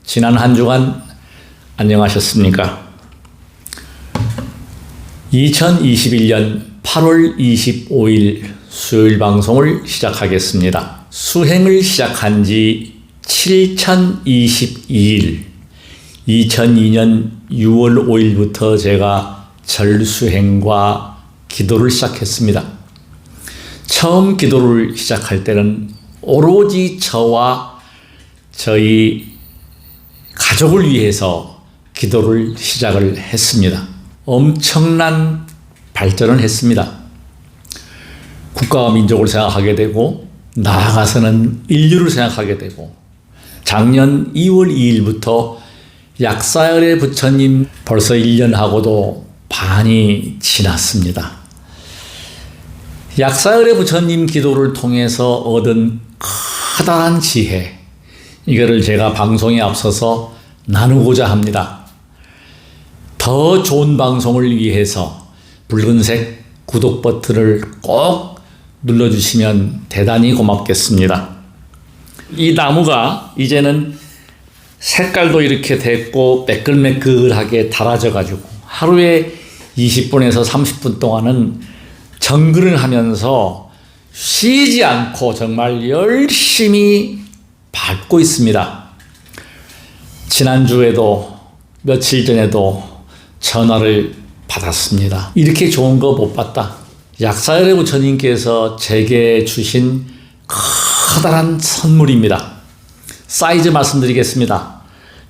지난 한 주간 안녕하셨습니까? 2021년 8월 25일 수요일 방송을 시작하겠습니다. 수행을 시작한 지 7022일, 2002년 6월 5일부터 제가 절수행과 기도를 시작했습니다. 처음 기도를 시작할 때는 오로지 저와 저희 가족을 위해서 기도를 시작을 했습니다. 엄청난 발전을 했습니다. 국가와 민족을 생각하게 되고 나아가서는 인류를 생각하게 되고 작년 2월 2일부터 약사열의 부처님 벌써 1년하고도 반이 지났습니다. 약사열의 부처님 기도를 통해서 얻은 커다란 지혜, 이거를 제가 방송에 앞서서 나누고자 합니다. 더 좋은 방송을 위해서 붉은색 구독 버튼을 꼭 눌러주시면 대단히 고맙겠습니다. 이 나무가 이제는 색깔도 이렇게 됐고 매끌매끌하게 달아져 가지고 하루에 20분에서 30분 동안은 정근을 하면서 쉬지 않고 정말 열심히 밟고 있습니다. 지난주에도 며칠 전에도 전화를 받았습니다. 이렇게 좋은 거 못 봤다. 약사열의 부처님께서 제게 주신 커다란 선물입니다. 사이즈 말씀드리겠습니다.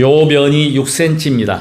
요 면이 6cm입니다.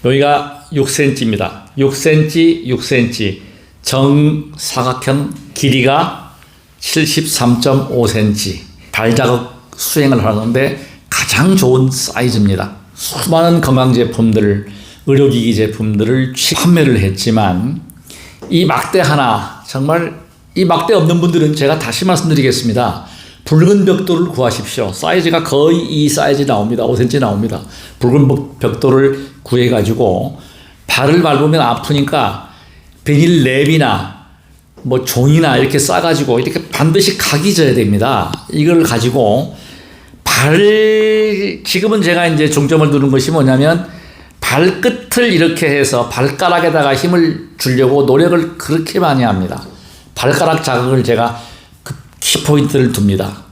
여기가 6cm입니다. 6cm, 6cm. 정사각형 길이가 73.5cm. 발자국 수행을 하는데 가장 좋은 사이즈입니다. 수많은 건강제품들, 의료기기 제품들을 판매를 했지만 이 막대 하나, 정말 이 막대 없는 분들은 제가 다시 말씀드리겠습니다. 붉은 벽돌을 구하십시오. 사이즈가 거의 이 사이즈 나옵니다. 5cm 나옵니다. 붉은 벽돌을 구해가지고 발을 밟으면 아프니까 비닐 랩이나 뭐 종이나 이렇게 싸가지고 이렇게 반드시 각이 져야 됩니다. 이걸 가지고 지금은 제가 이제 중점을 두는 것이 뭐냐면 발끝을 이렇게 해서 발가락에다가 힘을 주려고 노력을 그렇게 많이 합니다. 발가락 자극을 제가 키포인트를 둡니다.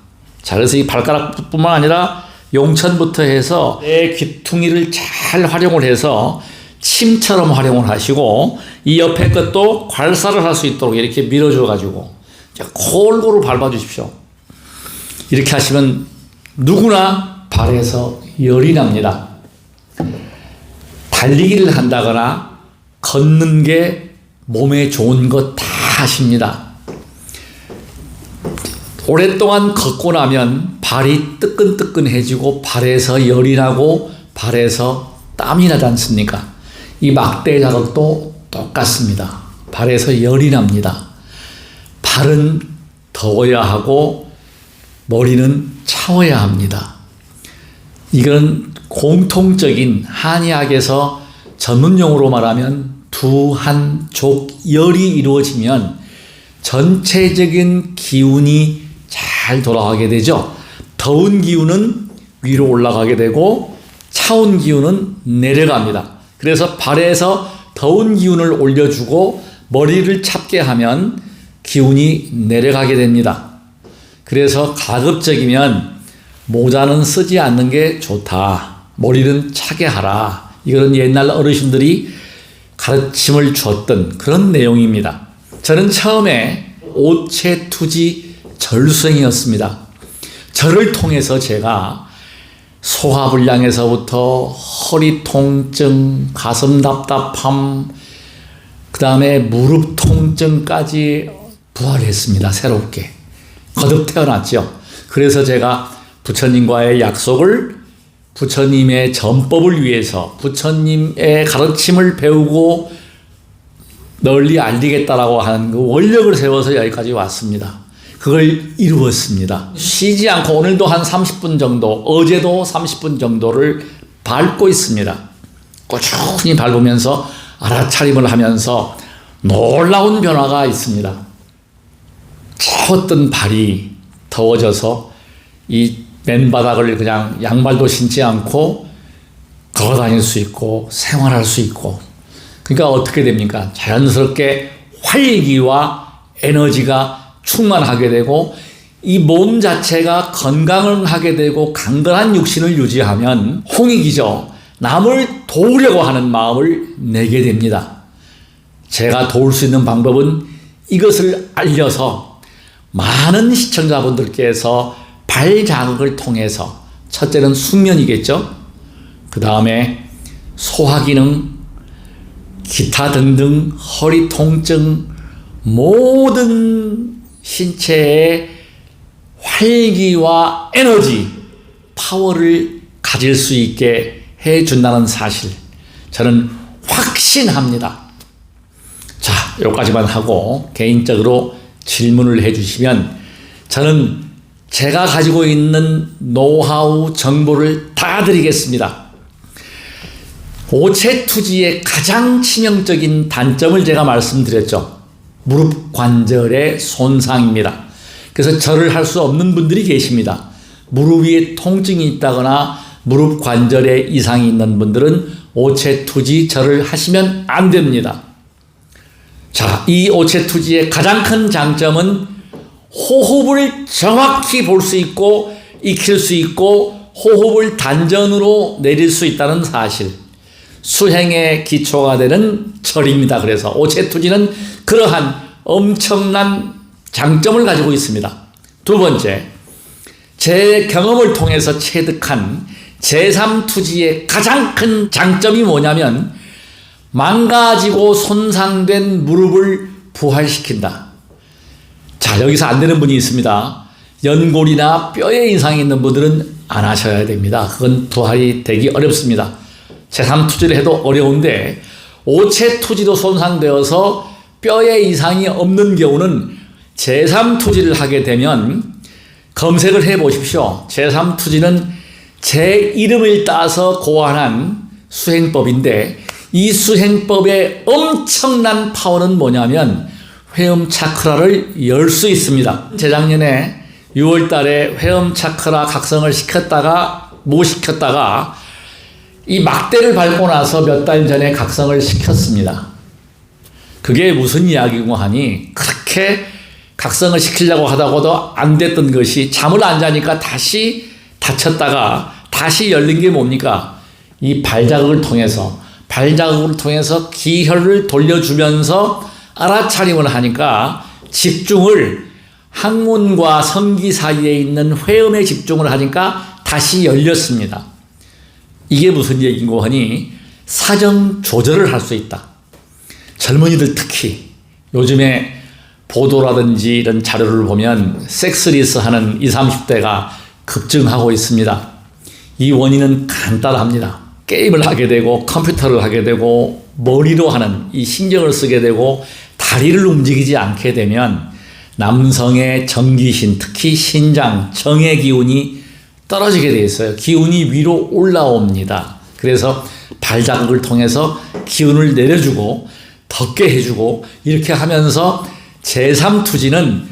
자, 그래서 이 발가락뿐만 아니라 용천부터 해서 내 귀퉁이를 잘 활용을 해서 침처럼 활용을 하시고 이 옆에 것도 괄사를 할 수 있도록 이렇게 밀어줘 가지고 골고루 밟아 주십시오. 이렇게 하시면 누구나 발에서 열이 납니다. 달리기를 한다거나 걷는 게 몸에 좋은 것 다 하십니다. 오랫동안 걷고 나면 발이 뜨끈뜨끈해지고 발에서 열이 나고 발에서 땀이 나지 않습니까? 이 막대 자극도 똑같습니다. 발에서 열이 납니다. 발은 더워야 하고 머리는 차워야 합니다. 이건 공통적인 한의학에서 전문용어로 말하면 두한족열이 이루어지면 전체적인 기운이 잘 돌아가게 되죠. 더운 기운은 위로 올라가게 되고 차운 기운은 내려갑니다. 그래서 발에서 더운 기운을 올려주고 머리를 잡게 하면 기운이 내려가게 됩니다. 그래서 가급적이면 모자는 쓰지 않는 게 좋다. 머리는 차게 하라. 이거는 옛날 어르신들이 가르침을 줬던 그런 내용입니다. 저는 처음에 오체투지 절수행이었습니다. 절을 통해서 제가 소화불량에서부터 허리 통증, 가슴 답답함, 그 다음에 무릎 통증까지 부활했습니다. 새롭게. 거듭 태어났죠. 그래서 제가 부처님과의 약속을 부처님의 전법을 위해서 부처님의 가르침을 배우고 널리 알리겠다라고 하는 그 원력을 세워서 여기까지 왔습니다. 그걸 이루었습니다. 쉬지 않고 오늘도 한 30분 정도, 어제도 30분 정도를 밟고 있습니다. 꾸준히 밟으면서 알아차림을 하면서 놀라운 변화가 있습니다. 차웠던 발이 더워져서 이 맨바닥을 그냥 양말도 신지 않고 걸어 다닐 수 있고 생활할 수 있고, 그러니까 어떻게 됩니까? 자연스럽게 활기와 에너지가 충만하게 되고 이 몸 자체가 건강하게 되고 강건한 육신을 유지하면 홍익이죠. 남을 도우려고 하는 마음을 내게 됩니다. 제가 도울 수 있는 방법은 이것을 알려서 많은 시청자분들께서 발 자극을 통해서, 첫째는 숙면이겠죠. 그 다음에 소화기능, 기타 등등 허리 통증, 모든 신체의 활기와 에너지, 파워를 가질 수 있게 해준다는 사실, 저는 확신합니다. 자, 여기까지만 하고 개인적으로 질문을 해주시면 저는 제가 가지고 있는 노하우, 정보를 다 드리겠습니다. 오체투지의 가장 치명적인 단점을 제가 말씀드렸죠. 무릎 관절의 손상입니다. 그래서 절을 할 수 없는 분들이 계십니다. 무릎 위에 통증이 있다거나 무릎 관절에 이상이 있는 분들은 오체투지 절을 하시면 안 됩니다. 자, 이 오체투지의 가장 큰 장점은 호흡을 정확히 볼 수 있고 익힐 수 있고 호흡을 단전으로 내릴 수 있다는 사실, 수행의 기초가 되는 절입니다. 그래서 오체투지는 그러한 엄청난 장점을 가지고 있습니다. 두 번째, 제 경험을 통해서 체득한 제3투지의 가장 큰 장점이 뭐냐면 망가지고 손상된 무릎을 부활시킨다. 자, 여기서 안 되는 분이 있습니다. 연골이나 뼈에 이상이 있는 분들은 안 하셔야 됩니다. 그건 부활이 되기 어렵습니다. 제3투지를 해도 어려운데 오체투지도 손상되어서 뼈에 이상이 없는 경우는 제3투지를 하게 되면 검색을 해 보십시오. 제3투지는 제 이름을 따서 고안한 수행법인데 이 수행법의 엄청난 파워는 뭐냐면 회음 차크라를 열 수 있습니다. 재작년에 6월 달에 회음 차크라 각성을 시켰다가 못 시켰다가 이 막대를 밟고 나서 몇 달 전에 각성을 시켰습니다. 그게 무슨 이야기고 하니, 그렇게 각성을 시키려고 하다가도 안 됐던 것이 잠을 안 자니까 다시 다쳤다가 다시 열린 게 뭡니까? 이 발자국을 통해서 기혈을 돌려주면서 알아차림을 하니까 집중을, 항문과 성기 사이에 있는 회음에 집중을 하니까 다시 열렸습니다. 이게 무슨 얘기인고 하니 사정 조절을 할 수 있다. 젊은이들 특히 요즘에 보도라든지 이런 자료를 보면 섹스리스 하는 20, 30대가 급증하고 있습니다. 이 원인은 간단합니다. 게임을 하게 되고 컴퓨터를 하게 되고 머리로 하는 이 신경을 쓰게 되고 다리를 움직이지 않게 되면 남성의 정기신, 특히 신장, 정의 기운이 떨어지게 돼 있어요. 기운이 위로 올라옵니다. 그래서 발자국을 통해서 기운을 내려주고 덮게 해주고 이렇게 하면서 제3투지는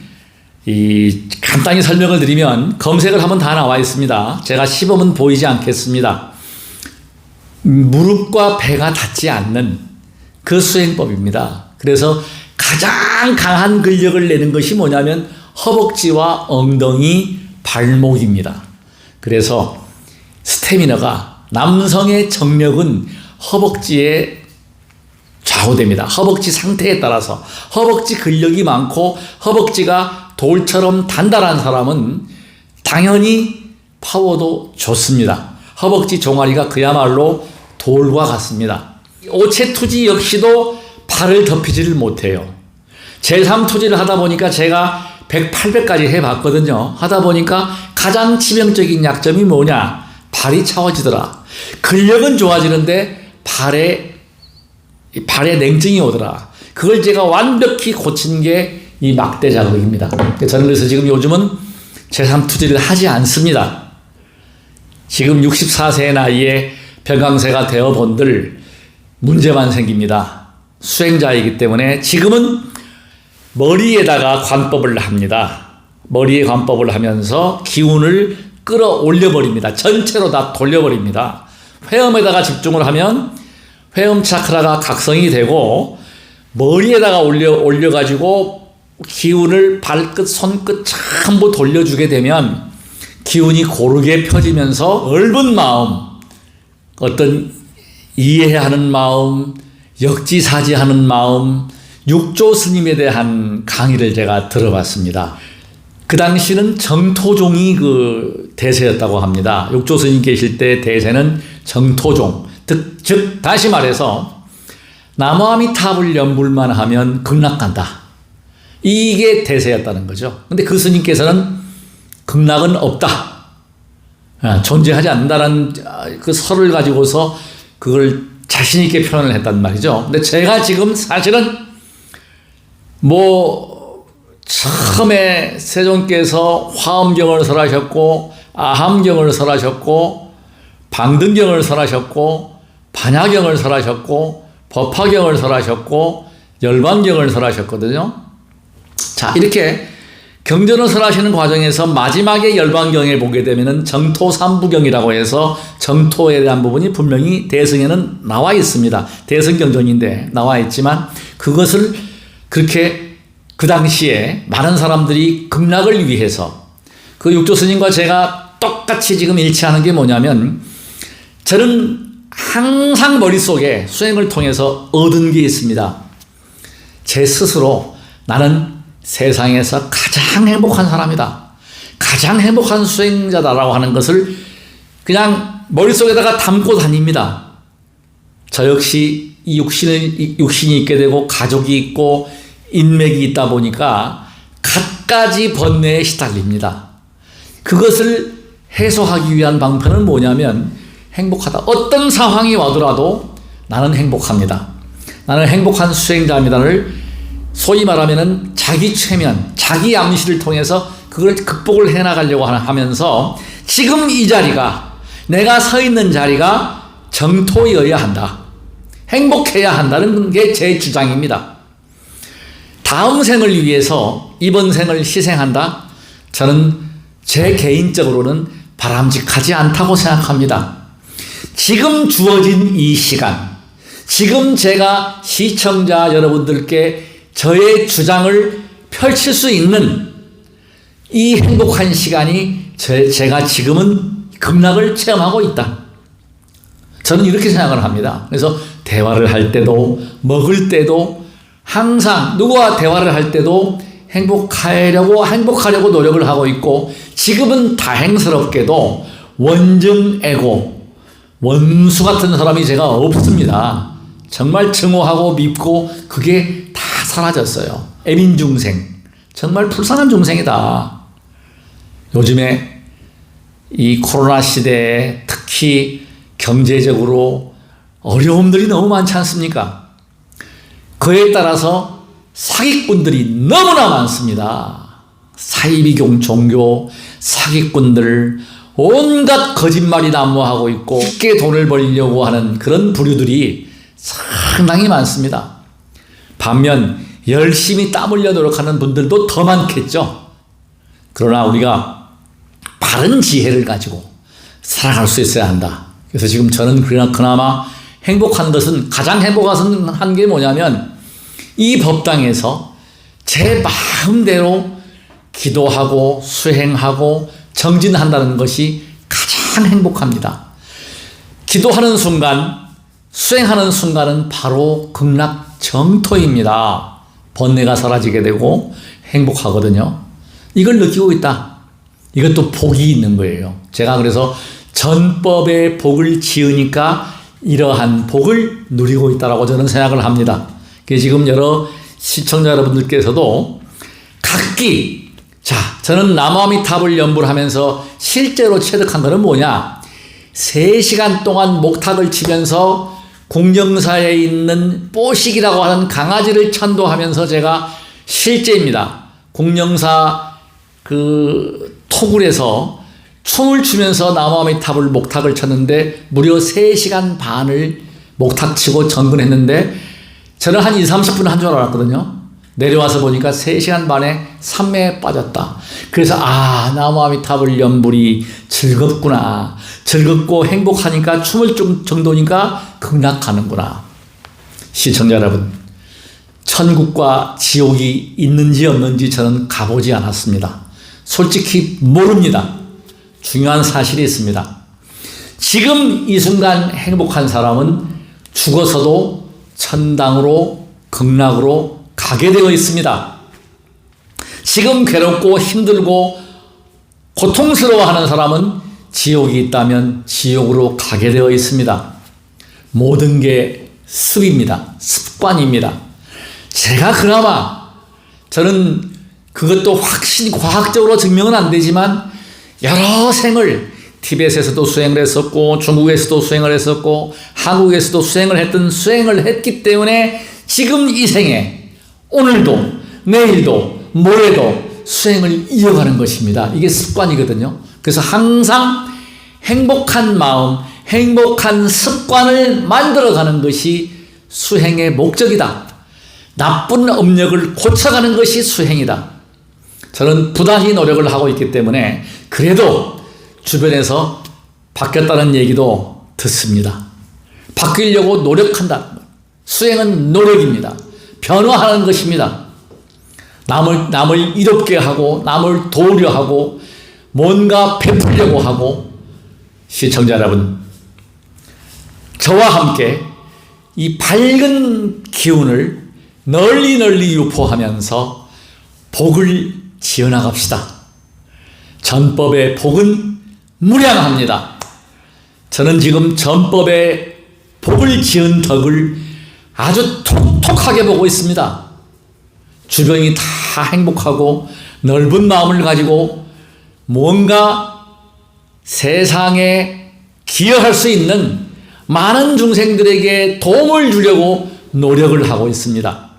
간단히 설명을 드리면 검색을 하면 다 나와 있습니다. 제가 시범은 보이지 않겠습니다. 무릎과 배가 닿지 않는 그 수행법입니다. 그래서 가장 강한 근력을 내는 것이 뭐냐면 허벅지와 엉덩이, 발목입니다. 그래서 스태미너가, 남성의 정력은 허벅지에 좌우됩니다. 허벅지 상태에 따라서 허벅지 근력이 많고 허벅지가 돌처럼 단단한 사람은 당연히 파워도 좋습니다. 허벅지 종아리가 그야말로 돌과 같습니다. 오체투지 역시도 발을 덮이지를 못해요. 제3투지를 하다 보니까 제가 100, 800까지 해봤거든요. 하다 보니까 가장 치명적인 약점이 뭐냐? 발이 차워지더라. 근력은 좋아지는데 발에 냉증이 오더라. 그걸 제가 완벽히 고친 게 이 막대 자극입니다. 저는 그래서 지금 요즘은 제3투지를 하지 않습니다. 지금 64세의 나이에 병강세가 되어본들 문제만 생깁니다. 수행자이기 때문에 지금은 머리에다가 관법을 합니다. 머리에 관법을 하면서 기운을 끌어올려 버립니다. 전체로 다 돌려버립니다. 회음에다가 집중을 하면 회음 차크라가 각성이 되고 머리에다가 올려가지고 기운을 발끝, 손끝 전부 돌려주게 되면 기운이 고르게 펴지면서 넓은 마음, 어떤 이해하는 마음, 역지사지하는 마음, 육조 스님에 대한 강의를 제가 들어봤습니다. 그 당시는 정토종이 그 대세였다고 합니다. 육조 스님 계실 때 대세는 정토종, 즉 다시 말해서 나무아미탑을 연불만 하면 극락간다. 이게 대세였다는 거죠. 근데 그 스님께서는 극락은 없다. 존재하지 않는다라는 그 설을 가지고서 그걸 자신있게 표현을 했단 말이죠. 근데 제가 지금 사실은 처음에 세종께서 화엄경을 설하셨고, 아함경을 설하셨고, 방등경을 설하셨고, 반야경을 설하셨고, 법화경을 설하셨고, 열반경을 설하셨거든요. 자, 이렇게 경전을 설하시는 과정에서 마지막에 열반경에 보게 되면은 정토삼부경이라고 해서 정토에 대한 부분이 분명히 대승에는 나와 있습니다. 대승경전인데 나와 있지만 그것을 그렇게 그 당시에 많은 사람들이 극락을 위해서 그 육조 스님과 제가 똑같이 지금 일치하는 게 뭐냐면 저는 항상 머릿속에 수행을 통해서 얻은 게 있습니다. 제 스스로 나는 세상에서 가장 행복한 사람이다. 가장 행복한 수행자다라고 하는 것을 그냥 머릿속에다가 담고 다닙니다. 저 역시 이 육신이 있게 되고 가족이 있고 인맥이 있다 보니까 갖가지 번뇌에 시달립니다. 그것을 해소하기 위한 방편은 뭐냐면 행복하다. 어떤 상황이 와더라도 나는 행복합니다. 나는 행복한 수행자입니다를 소위 말하면은 자기 최면, 자기 암시를 통해서 그걸 극복을 해나가려고 하면서 지금 이 자리가 내가 서 있는 자리가 정토여야 한다. 행복해야 한다는 게 제 주장입니다. 다음 생을 위해서 이번 생을 희생한다? 저는 제 개인적으로는 바람직하지 않다고 생각합니다. 지금 주어진 이 시간, 지금 제가 시청자 여러분들께 저의 주장을 펼칠 수 있는 이 행복한 시간이 제가 지금은 극락을 체험하고 있다. 저는 이렇게 생각을 합니다. 그래서 대화를 할 때도 먹을 때도 항상 누구와 대화를 할 때도 행복하려고 노력을 하고 있고 지금은 다행스럽게도 원증애고 원수 같은 사람이 제가 없습니다. 정말 증오하고 밉고 그게 다 사라졌어요. 애민중생. 정말 불쌍한 중생이다. 요즘에 이 코로나 시대에 특히 경제적으로 어려움들이 너무 많지 않습니까? 그에 따라서 사기꾼들이 너무나 많습니다. 사이비종 종교, 사기꾼들, 온갖 거짓말이 난무하고 있고 쉽게 돈을 벌려고 하는 그런 부류들이 상당히 많습니다. 반면 열심히 땀 흘려 노력하는 분들도 더 많겠죠. 그러나 우리가 바른 지혜를 가지고 살아갈 수 있어야 한다. 그래서 지금 저는 그나마 행복한 것은 가장 행복한 게 뭐냐면 이 법당에서 제 마음대로 기도하고 수행하고 정진한다는 것이 가장 행복합니다. 기도하는 순간, 수행하는 순간은 바로 극락 정토입니다. 번뇌가 사라지게 되고 행복하거든요. 이걸 느끼고 있다. 이것도 복이 있는 거예요. 제가 그래서 전법의 복을 지으니까 이러한 복을 누리고 있다라고 저는 생각을 합니다. 지금 여러 시청자 여러분들께서도 각기 저는 나무아미탑을 연불하면서 실제로 체득한 것은 뭐냐? 3시간 동안 목탁을 치면서 공정사에 있는 뽀식이라고 하는 강아지를 천도하면서 제가 실제입니다. 공정사 그 토굴에서 춤을 추면서 나무아미탑을 목탁을 쳤는데 무려 3시간 반을 목탁 치고 전근했는데 저는 한 20, 30분 한 줄 알았거든요. 내려와서 보니까 3시간 반에 산매에 빠졌다. 그래서 나무아미타불 연불이 즐겁구나. 즐겁고 행복하니까 춤을 출 정도니까 극락하는구나. 시청자 여러분, 천국과 지옥이 있는지 없는지 저는 가보지 않았습니다. 솔직히 모릅니다. 중요한 사실이 있습니다. 지금 이 순간 행복한 사람은 죽어서도 천당으로 극락으로 가게 되어 있습니다. 지금 괴롭고 힘들고 고통스러워하는 사람은 지옥이 있다면 지옥으로 가게 되어 있습니다. 모든 게 습입니다. 습관입니다. 제가 그나마 저는 그것도 확실히 과학적으로 증명은 안 되지만 여러 생을 티벳에서도 수행을 했었고 중국에서도 수행을 했었고 한국에서도 수행을 했기 때문에 지금 이 생에 오늘도 내일도 모레도 수행을 이어가는 것입니다. 이게 습관이거든요. 그래서 항상 행복한 마음, 행복한 습관을 만들어가는 것이 수행의 목적이다. 나쁜 업력을 고쳐가는 것이 수행이다. 저는 부단히 노력을 하고 있기 때문에 그래도 주변에서 바뀌었다는 얘기도 듣습니다. 바뀌려고 노력한다. 수행은 노력입니다. 변화하는 것입니다. 남을 이롭게 하고 남을 도우려 하고 뭔가 베풀려고 하고. 시청자 여러분, 저와 함께 이 밝은 기운을 널리 유포하면서 복을 지어나갑시다. 전법의 복은 무량합니다. 저는 지금 전법의 복을 지은 덕을 아주 톡톡하게 보고 있습니다. 주변이 다 행복하고 넓은 마음을 가지고 뭔가 세상에 기여할 수 있는 많은 중생들에게 도움을 주려고 노력을 하고 있습니다.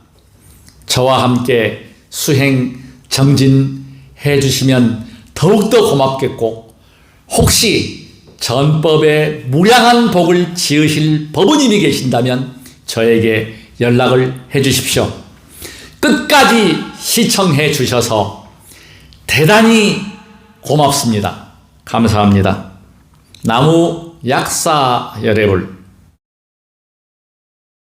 저와 함께 수행 정진해 주시면 더욱더 고맙겠고, 혹시 전법에 무량한 복을 지으실 법부님이 계신다면 저에게 연락을 해 주십시오. 끝까지 시청해 주셔서 대단히 고맙습니다. 감사합니다. 나무 약사 여래불